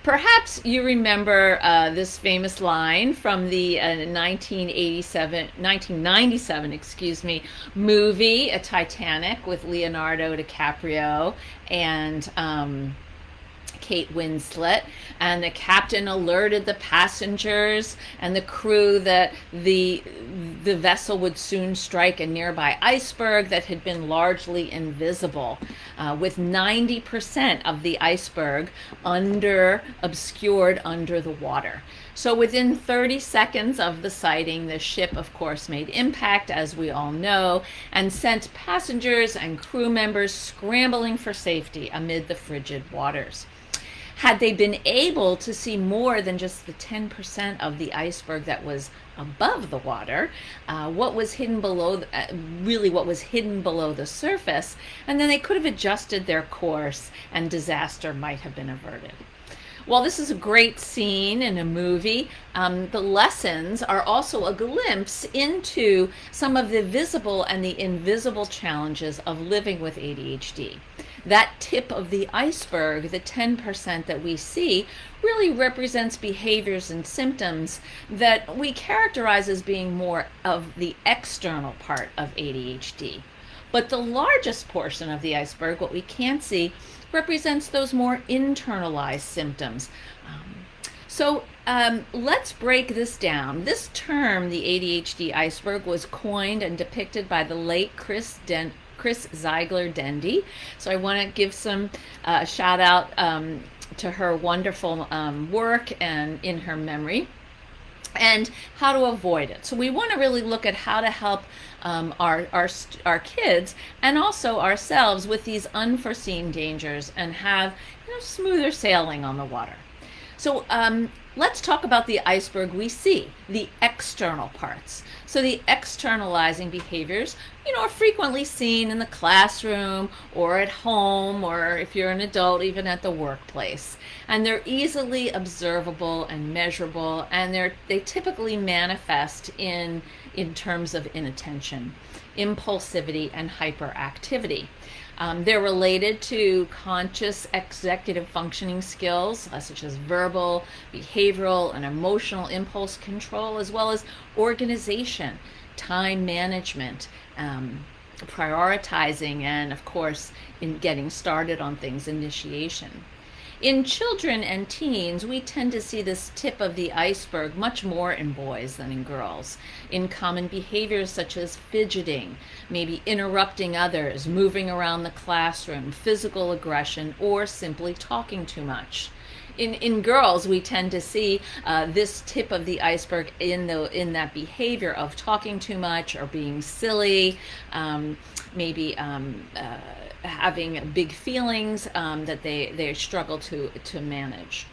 Perhaps you remember this famous line from the 1997, movie, Titanic, with Leonardo DiCaprio and Kate Winslet, and the captain alerted the passengers and the crew that the vessel would soon strike a nearby iceberg that had been largely invisible, with 90% of the iceberg obscured under the water. So within 30 seconds of the sighting, the ship, of course, made impact, as we all know, and sent passengers and crew members scrambling for safety amid the frigid waters. Had they been able to see more than just the 10% of the iceberg that was above the water, what was hidden below the surface, and then they could have adjusted their course and disaster might have been averted. While this is a great scene in a movie, the lessons are also a glimpse into some of the visible and the invisible challenges of living with ADHD. That tip of the iceberg, the 10% that we see, really represents behaviors and symptoms that we characterize as being more of the external part of ADHD. But the largest portion of the iceberg, what we can't see, represents those more internalized symptoms. Let's break this down. This term, the ADHD iceberg, was coined and depicted by the late Chris Ziegler-Dendy. So I want to give some shout out to her wonderful work and in her memory, and how to avoid it. So we want to really look at how to help our kids and also ourselves with these unforeseen dangers and have smoother sailing on the water. So let's talk about the iceberg we see, the external parts. So the externalizing behaviors, are frequently seen in the classroom or at home, or if you're an adult, even at the workplace. And they're easily observable and measurable, and they typically manifest in terms of inattention, impulsivity, and hyperactivity. They're related to conscious executive functioning skills, such as verbal, behavioral, and emotional impulse control, as well as organization, time management, prioritizing, and of course, in getting started on things, initiation. In children and teens, we tend to see this tip of the iceberg much more in boys than in girls, in common behaviors such as fidgeting, maybe interrupting others, moving around the classroom, physical aggression, or simply talking too much. In girls, we tend to see this tip of the iceberg in that behavior of talking too much or being silly, maybe having big feelings that they struggle to manage.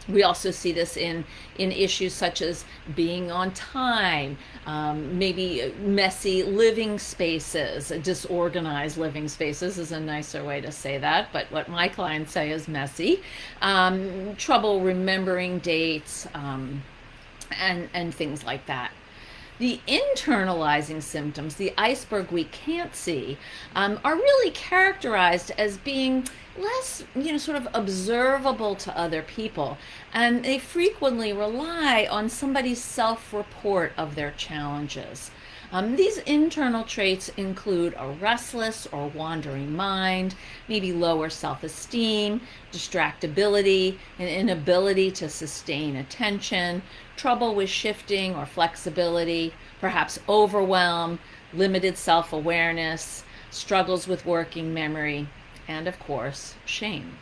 We also see this in issues such as being on time, maybe messy living spaces, disorganized living spaces is a nicer way to say that, but what my clients say is messy, trouble remembering dates, and things like that. The internalizing symptoms, the iceberg we can't see, are really characterized as being less, sort of observable to other people. And they frequently rely on somebody's self-report of their challenges. These internal traits include a restless or wandering mind, maybe lower self-esteem, distractibility, an inability to sustain attention, trouble with shifting or flexibility, perhaps overwhelm, limited self-awareness, struggles with working memory, and of course, shame.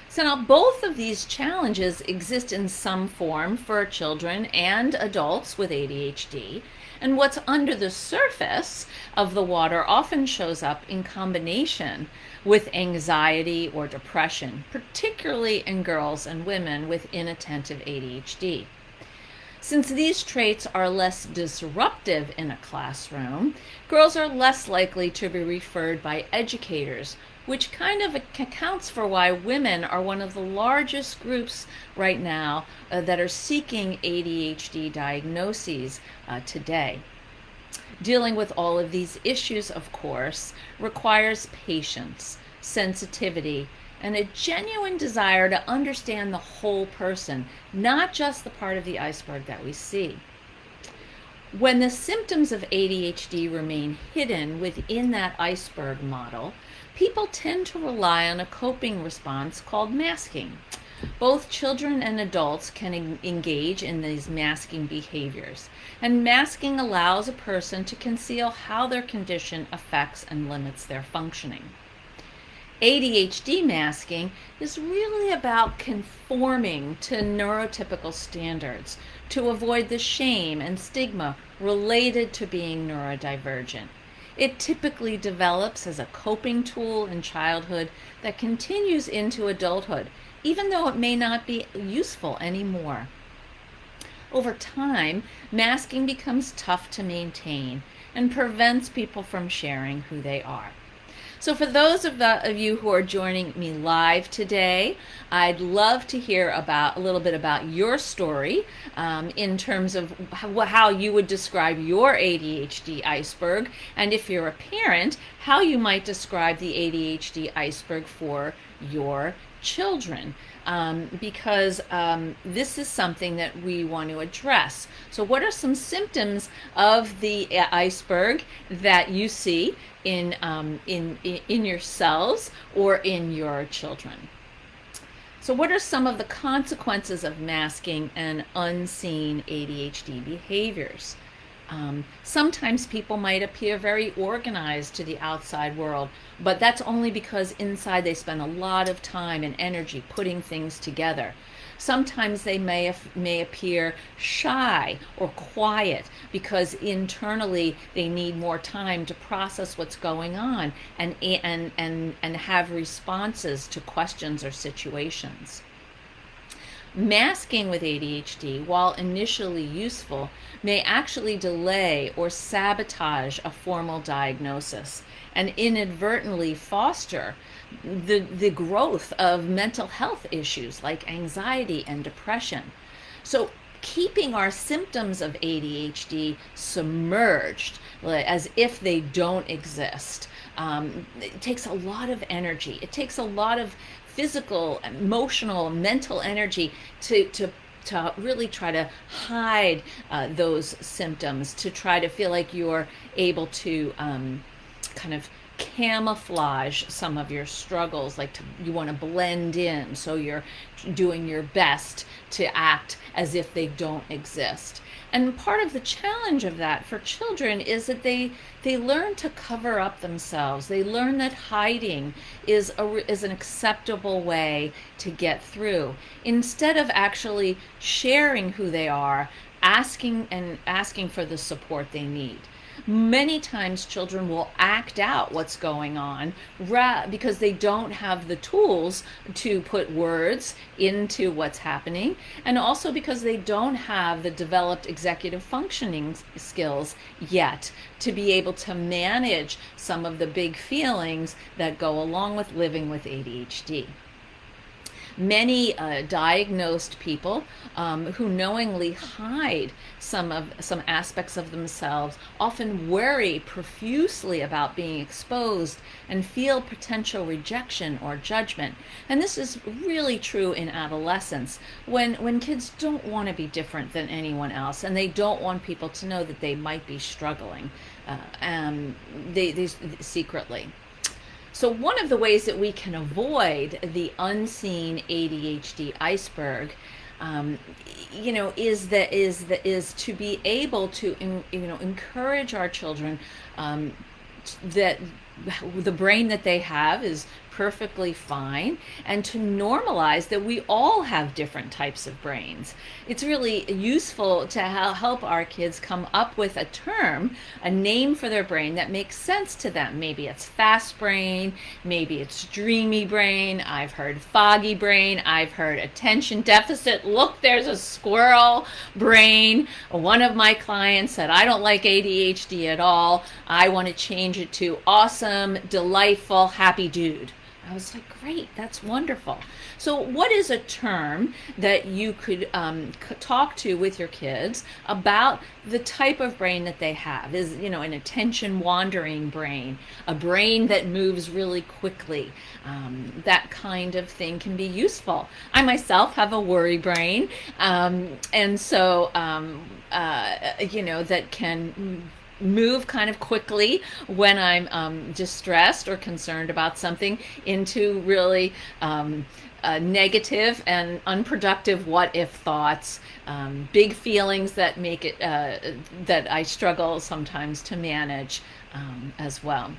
So now both of these challenges exist in some form for children and adults with ADHD, and what's under the surface of the water often shows up in combination with anxiety or depression, particularly in girls and women with inattentive ADHD. Since these traits are less disruptive in a classroom, girls are less likely to be referred by educators, which kind of accounts for why women are one of the largest groups right now that are seeking ADHD diagnoses today. Dealing with all of these issues, of course, requires patience, sensitivity, and a genuine desire to understand the whole person, not just the part of the iceberg that we see. When the symptoms of ADHD remain hidden within that iceberg model, people tend to rely on a coping response called masking. Both children and adults can engage in these masking behaviors, and masking allows a person to conceal how their condition affects and limits their functioning. ADHD masking is really about conforming to neurotypical standards to avoid the shame and stigma related to being neurodivergent. It typically develops as a coping tool in childhood that continues into adulthood, even though it may not be useful anymore. Over time, masking becomes tough to maintain and prevents people from sharing who they are. So for those of you who are joining me live today, I'd love to hear a little bit about your story in terms of how you would describe your ADHD iceberg, and if you're a parent, how you might describe the ADHD iceberg for your children, because this is something that we want to address. So what are some symptoms of the iceberg that you see in yourselves or in your children? So what are some of the consequences of masking and unseen ADHD behaviors? Sometimes people might appear very organized to the outside world, but that's only because inside they spend a lot of time and energy putting things together. Sometimes they may appear shy or quiet because internally they need more time to process what's going on and have responses to questions or situations. Masking with ADHD, while initially useful, may actually delay or sabotage a formal diagnosis and inadvertently foster the growth of mental health issues like anxiety and depression. So keeping our symptoms of ADHD submerged as if they don't exist, it takes a lot of energy. It takes a lot of physical, emotional, mental energy to really try to hide those symptoms, to try to feel like you're able to kind of camouflage some of your struggles, like you want to blend in, so you're doing your best to act as if they don't exist. And part of the challenge of that for children is that they learn to cover up themselves. They learn that hiding is an acceptable way to get through, instead of actually sharing who they are, asking for the support they need. Many times children will act out what's going on because they don't have the tools to put words into what's happening, and also because they don't have the developed executive functioning skills yet to be able to manage some of the big feelings that go along with living with ADHD. Many diagnosed people who knowingly hide some aspects of themselves often worry profusely about being exposed and feel potential rejection or judgment. And this is really true in adolescence, when kids don't want to be different than anyone else, and they don't want people to know that they might be struggling they secretly. So one of the ways that we can avoid the unseen ADHD iceberg, is to be able to, encourage our children that the brain that they have is perfectly fine, and to normalize that we all have different types of brains. It's really useful to help our kids come up with a term, a name for their brain that makes sense to them. Maybe it's fast brain, maybe it's dreamy brain. I've heard foggy brain, I've heard attention deficit. Look, there's a squirrel brain. One of my clients said, I don't like ADHD at all. I want to change it to awesome, delightful, happy dude. I was like, great, that's wonderful. So, what is a term that you could talk to with your kids about the type of brain that they have? Is, an attention wandering brain, a brain that moves really quickly? That kind of thing can be useful. I myself have a worry brain, and so, that can move kind of quickly when I'm distressed or concerned about something into really negative and unproductive what if thoughts, big feelings that make it that I struggle sometimes to manage as well.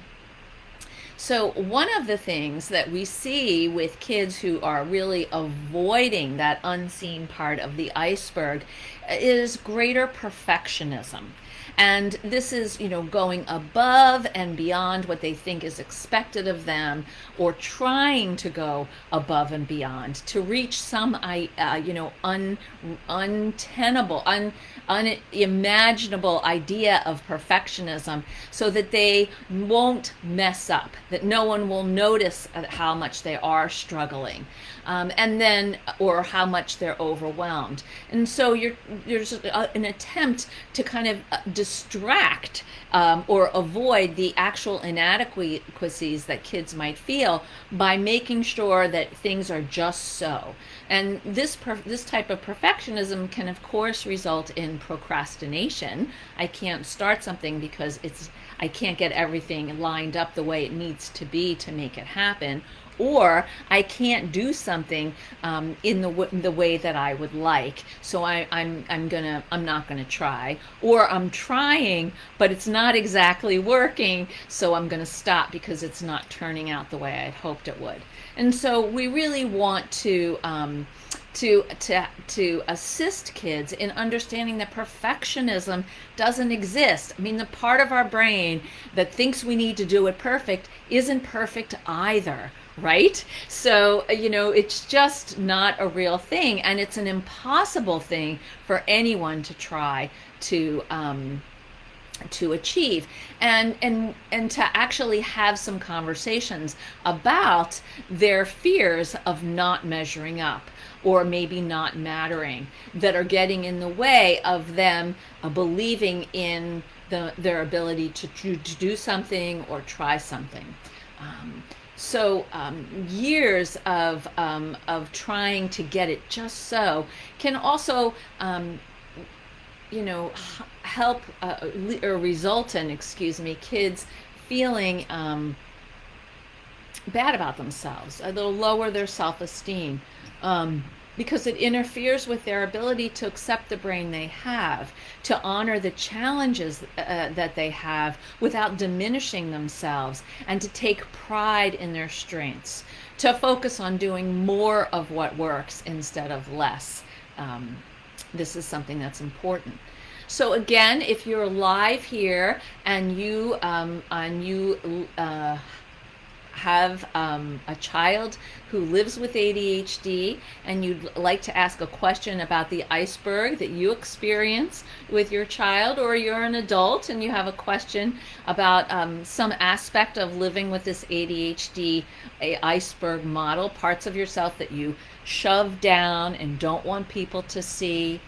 So, one of the things that we see with kids who are really avoiding that unseen part of the iceberg is greater perfectionism. And this is, going above and beyond what they think is expected of them, or trying to go above and beyond to reach some, untenable, unimaginable idea of perfectionism, so that they won't mess up, that no one will notice how much they are struggling, and then, or how much they're overwhelmed. And so there's an attempt to kind of distract or avoid the actual inadequacies that kids might feel by making sure that things are just so. And this type of perfectionism can, of course, result in procrastination. I can't start something because I can't get everything lined up the way it needs to be to make it happen, or I can't do something in the way that I would like, so I'm not gonna try, or I'm trying but it's not exactly working, so I'm gonna stop because it's not turning out the way I'd hoped it would. And so we really want to assist kids in understanding that perfectionism doesn't exist. I mean, the part of our brain that thinks we need to do it perfect isn't perfect either, right? So, it's just not a real thing, and it's an impossible thing for anyone to try to achieve, and to actually have some conversations about their fears of not measuring up, or maybe not mattering, that are getting in the way of them believing in their ability to do something or try something. So years of trying to get it just so can also help or result in, kids feeling bad about themselves. They'll lower their self-esteem because it interferes with their ability to accept the brain they have, to honor the challenges that they have without diminishing themselves, and to take pride in their strengths, to focus on doing more of what works instead of less. This is something that's important. So again, if you're live here and you have a child who lives with ADHD, and you'd like to ask a question about the iceberg that you experience with your child, or you're an adult and you have a question about some aspect of living with this ADHD iceberg model, parts of yourself that you shove down and don't want people to see,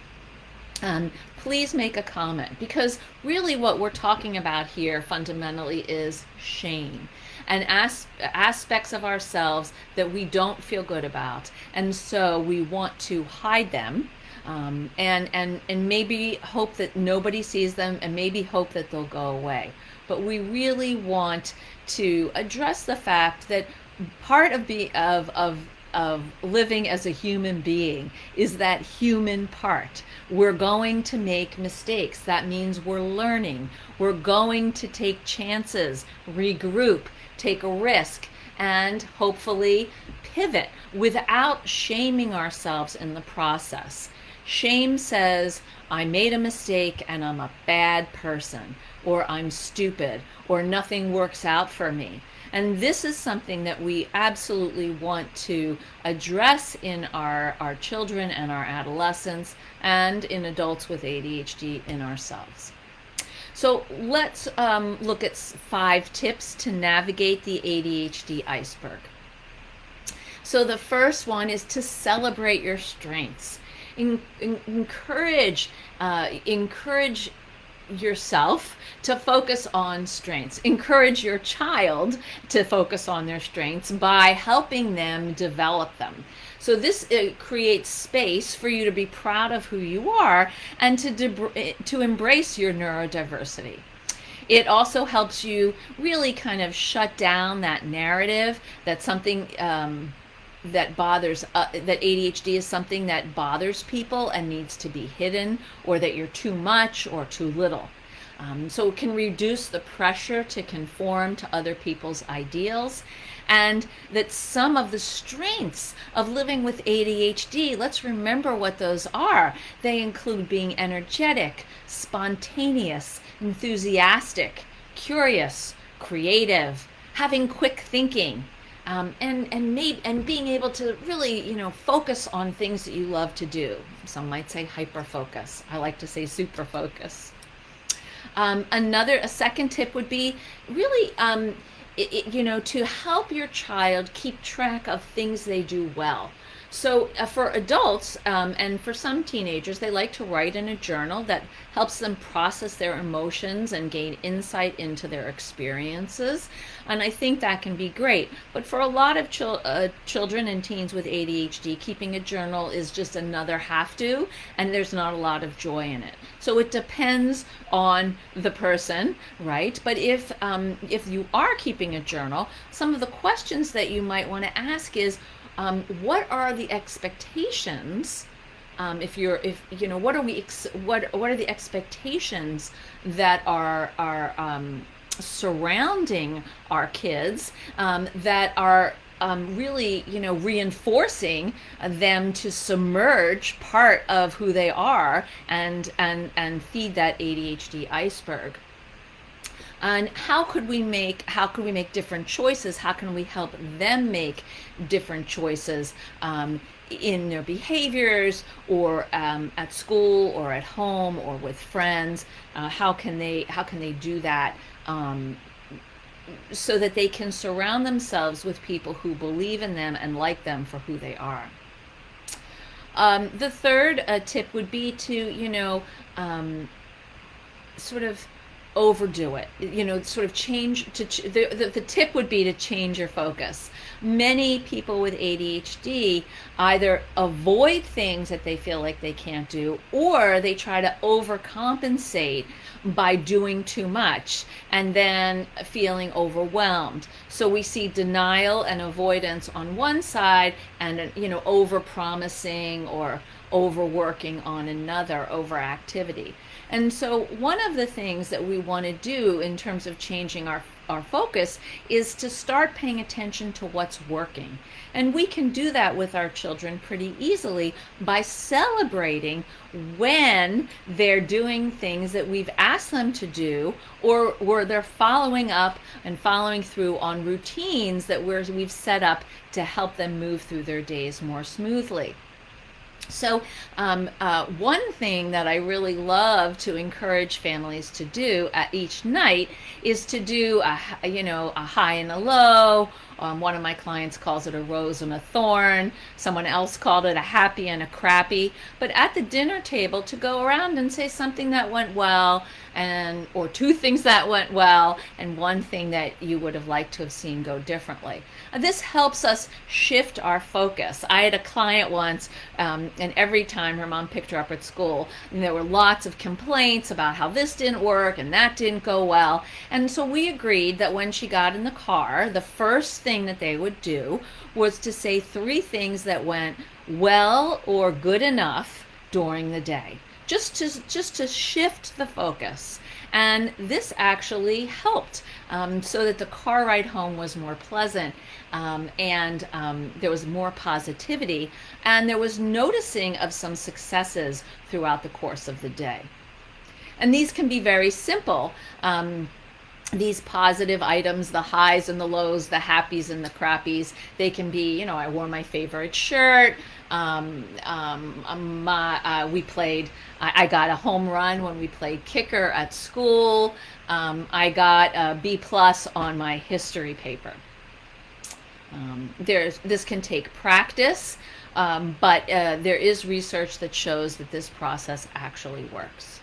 please make a comment, because really what we're talking about here fundamentally is shame and aspects of ourselves that we don't feel good about, and so we want to hide them, and maybe hope that nobody sees them, and maybe hope that they'll go away. But we really want to address the fact that part of living as a human being is that human part. We're going to make mistakes. That means we're learning. We're going to take chances, regroup, take a risk, and hopefully pivot without shaming ourselves in the process. Shame says, I made a mistake and I'm a bad person, or I'm stupid, or nothing works out for me. And this is something that we absolutely want to address in our children and our adolescents, and in adults with ADHD in ourselves. So let's look at 5 tips to navigate the ADHD iceberg. So the first one is to celebrate your strengths. Encourage yourself to focus on strengths. Encourage your child to focus on their strengths by helping them develop them. So this creates space for you to be proud of who you are and to embrace your neurodiversity. It also helps you really kind of shut down that narrative that something that ADHD is something that bothers people and needs to be hidden, or that you're too much or too little. So it can reduce the pressure to conform to other people's ideals, and that some of the strengths of living with ADHD, let's remember what those are. They include being energetic, spontaneous, enthusiastic, curious, creative, having quick thinking, and being able to really, focus on things that you love to do. Some might say hyper focus. I like to say super focus. A second tip would be really, to help your child keep track of things they do well. So for adults and for some teenagers, they like to write in a journal that helps them process their emotions and gain insight into their experiences. And I think that can be great. But for a lot of children and teens with ADHD, keeping a journal is just another have to, and there's not a lot of joy in it. So it depends on the person, right? But if you are keeping a journal, some of the questions that you might want to ask is, what are the expectations? What are the expectations that are surrounding our kids that are really, reinforcing them to submerge part of who they are and feed that ADHD iceberg. And how could we make different choices? How can we help them make different choices in their behaviors, or at school, or at home, or with friends? How can they do that so that they can surround themselves with people who believe in them and like them for who they are? The third tip would be to sort of overdo it, sort of change the tip would be to change your focus. Many people with ADHD either avoid things that they feel like they can't do, or they try to overcompensate by doing too much and then feeling overwhelmed. So we see denial and avoidance on one side, and over promising or overworking on another, overactivity. And so one of the things that we want to do in terms of changing our focus is to start paying attention to what's working. And we can do that with our children pretty easily by celebrating when they're doing things that we've asked them to do, or where they're following up and following through on routines that we've set up to help them move through their days more smoothly. So one thing that I really love to encourage families to do at each night is to do a high and a low. One of my clients calls it a rose and a thorn. Someone else called it a happy and a crappy. But at the dinner table, to go around and say something that went well, or two things that went well, and one thing that you would have liked to have seen go differently. This helps us shift our focus. I had a client once, and every time her mom picked her up at school, and there were lots of complaints about how this didn't work and that didn't go well. And so we agreed that when she got in the car, the first thing that they would do was to say 3 things that went well or good enough during the day, just to shift the focus. And this actually helped, so that the car ride home was more pleasant, and there was more positivity, and there was noticing of some successes throughout the course of the day. And these can be very simple. These positive items, the highs and the lows, the happies and the crappies, they can be, I wore my favorite shirt. I got a home run when we played kicker at school. I got a B+ on my history paper. This can take practice, but there is research that shows that this process actually works.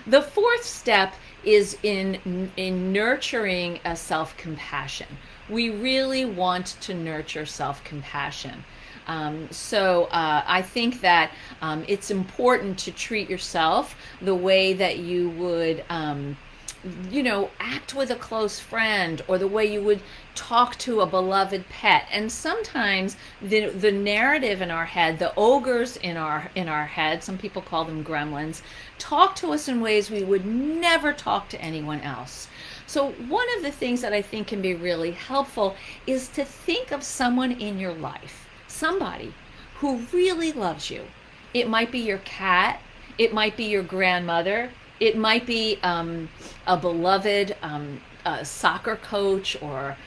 The fourth step is in nurturing a self-compassion. We really want to nurture self-compassion. I think that it's important to treat yourself the way that you would act with a close friend, or the way you would talk to a beloved pet. And sometimes the narrative in our head, the ogres in our head, some people call them gremlins, talk to us in ways we would never talk to anyone else. So one of the things that I think can be really helpful is to think of someone in your life, somebody who really loves you. It might be your cat, it might be your grandmother, it might be a beloved soccer coach, or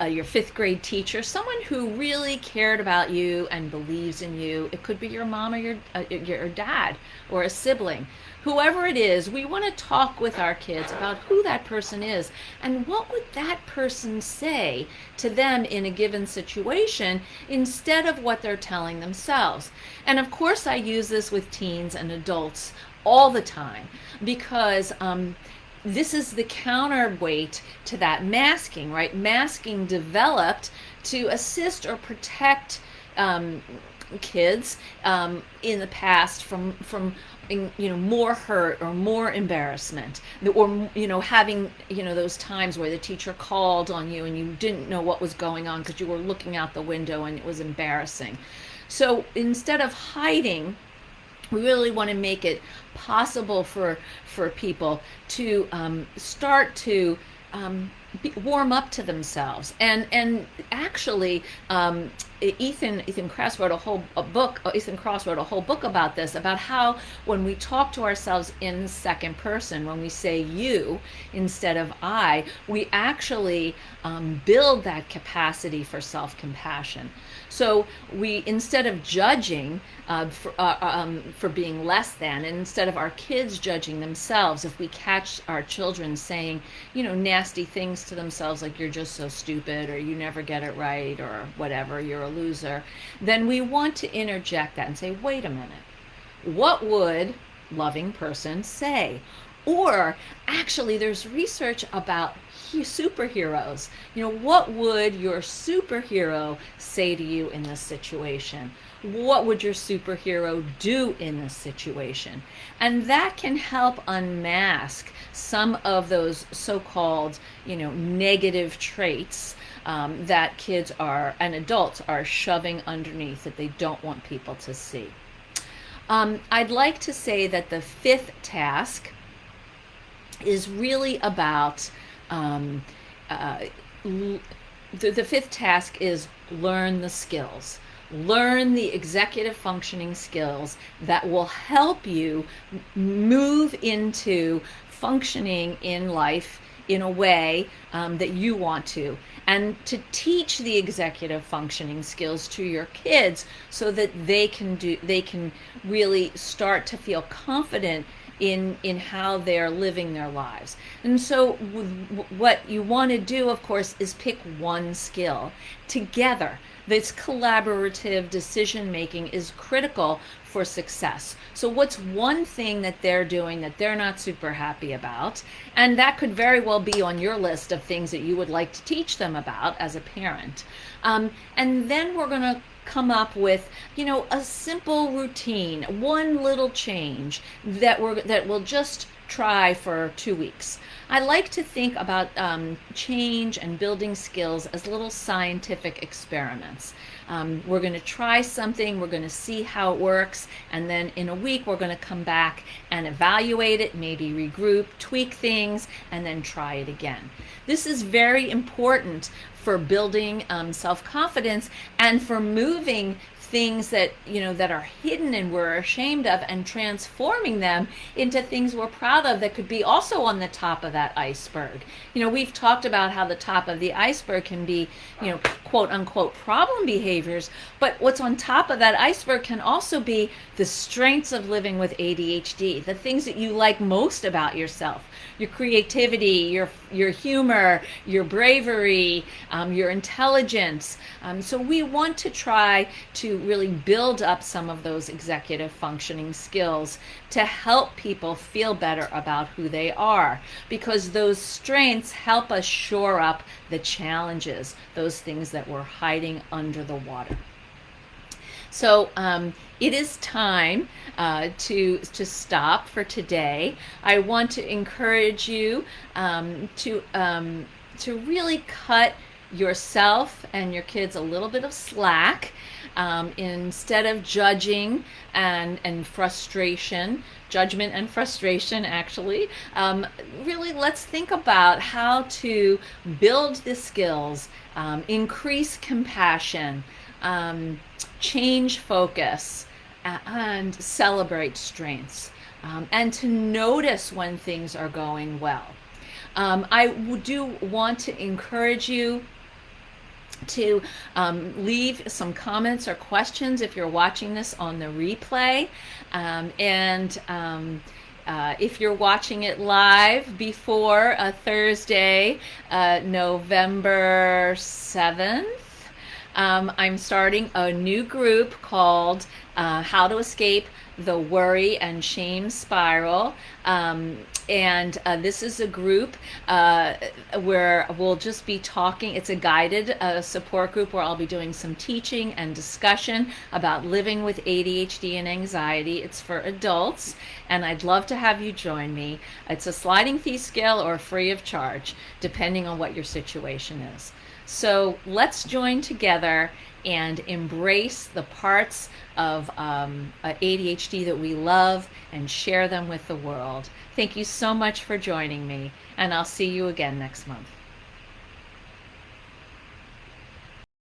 your fifth grade teacher, someone who really cared about you and believes in you. It could be your mom or your dad, or a sibling. Whoever it is, we want to talk with our kids about who that person is and what would that person say to them in a given situation, instead of what they're telling themselves. And of course I use this with teens and adults all the time, because this is the counterweight to that masking, right? Masking developed to assist or protect kids in the past from more hurt or more embarrassment, or having those times where the teacher called on you and you didn't know what was going on because you were looking out the window and it was embarrassing. So instead of hiding, we really want to make it possible for people to start to warm up to themselves. And actually, Ethan Cross wrote a whole book about this, about how when we talk to ourselves in the second person, when we say you instead of I, we actually build that capacity for self-compassion. So we, instead of judging for being less than, and instead of our kids judging themselves, if we catch our children saying, nasty things to themselves, like you're just so stupid, or you never get it right, or whatever, you're a loser, then we want to interject that and say, wait a minute, what would loving person say? Or actually, there's research about superheroes. What would your superhero say to you in this situation? What would your superhero do in this situation? And that can help unmask some of those so-called, negative traits that kids and adults are shoving underneath, that they don't want people to see. I'd like to say that the fifth task is really about the fifth task is learn the skills. Learn the executive functioning skills that will help you move into functioning in life in a way that you want to, and to teach the executive functioning skills to your kids so that they can really start to feel confident in how they're living their lives. And so what you want to do, of course, is pick one skill together. This collaborative decision making is critical for success. So what's one thing that they're doing that they're not super happy about? And that could very well be on your list of things that you would like to teach them about as a parent. And then we're going to come up with, a simple routine, one little change that we'll just try for 2 weeks. I like to think about change and building skills as little scientific experiments. We're going to try something, we're going to see how it works, and then in a week we're going to come back and evaluate it, maybe regroup, tweak things, and then try it again. This is very important for building self-confidence and for moving things that, that are hidden and we're ashamed of, and transforming them into things we're proud of that could be also on the top of that iceberg. We've talked about how the top of the iceberg can be, quote unquote problem behaviors, but what's on top of that iceberg can also be the strengths of living with ADHD, the things that you like most about yourself, your creativity, your humor, your bravery, your intelligence. So we want to try to really build up some of those executive functioning skills to help people feel better about who they are, because those strengths help us shore up the challenges, those things that we're hiding under the water. So it is time to stop for today. I want to encourage you to really cut yourself and your kids a little bit of slack, instead of judging and frustration, judgment and frustration actually. Really, let's think about how to build the skills, increase compassion, change focus, and celebrate strengths, and to notice when things are going well. I do want to encourage you to leave some comments or questions if you're watching this on the replay, and if you're watching it live before Thursday, November 7th, I'm starting a new group called How to Escape the Worry and Shame Spiral. And this is a group where we'll just be talking. It's a guided support group where I'll be doing some teaching and discussion about living with ADHD and anxiety. It's for adults, and I'd love to have you join me. It's a sliding fee scale or free of charge, depending on what your situation is. So let's join together and embrace the parts of ADHD that we love and share them with the world. Thank you so much for joining me, and I'll see you again next month.